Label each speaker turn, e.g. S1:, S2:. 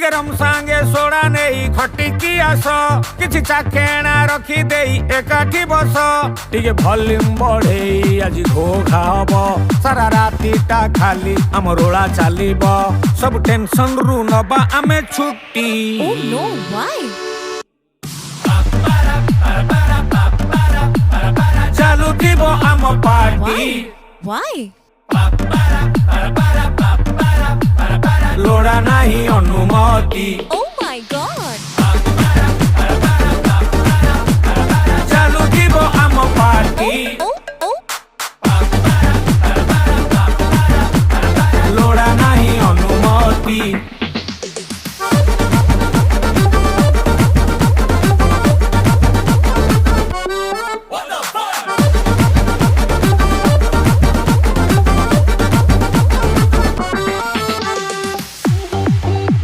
S1: टिके रम सांगे सोड़ा नहीं खटिकी आस किछि चाखेणा रखी देई एकाठी बस टिके भल्यूम बढ़ेई आज घोघा हब सारा रातीटा खाली आम रोला चलीब सब टेंशन रु नबा आमे छुट्टी।
S2: Oh no, why?
S1: चालू थीबो आम पार्टी
S2: Why?
S1: लोड़ा नहीं अनुमति।
S2: Oh